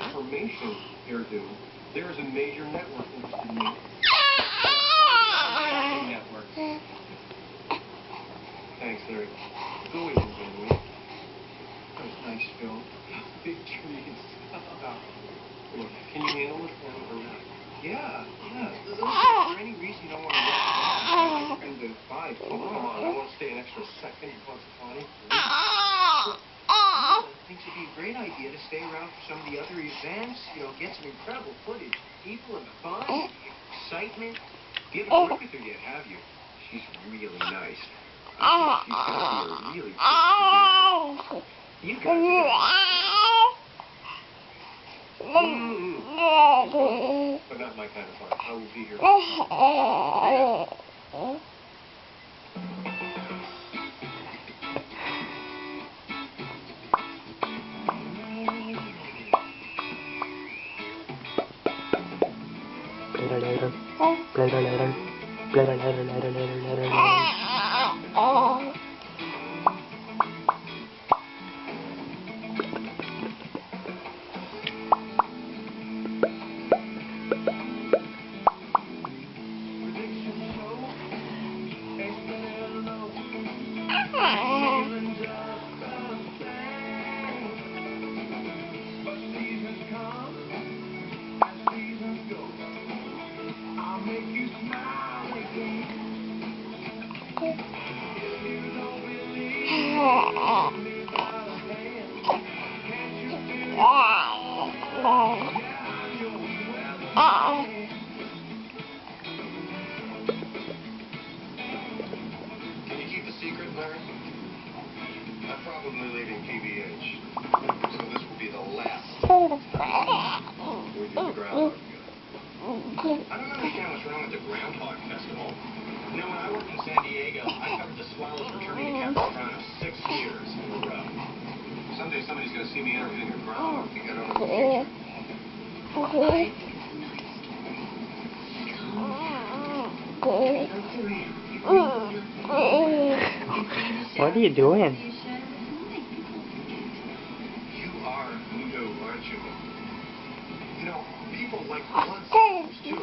Information here, dude. There's a major network interested in me. Network. Thanks, Larry. Go easy, baby. That was nice, Phil. Big trees. Look, can you handle it? Yeah. Listen, is there any reason you don't want to walk into 5? Come on, I want to stay an extra second in Punxsutawney. I think it'd be a great idea to stay around for some of the other events. Get some incredible footage. People and fun, excitement. You haven't worked with her yet, have you? She's really nice. She's gonna be a really good producer. You guys but not my kind of fun. I will be here. Can you keep a secret, Larry? I'm probably leaving PBH, so this will be the last we do the Groundhog together. I don't understand what's wrong with the Groundhog Festival. When I worked in San Diego, I covered the Swallows returning to Capistrano 6 years in a row. Someday somebody's going to see me interviewing a groundhog to get over the future. What are you doing? You are Ludo, aren't you? People like blood too.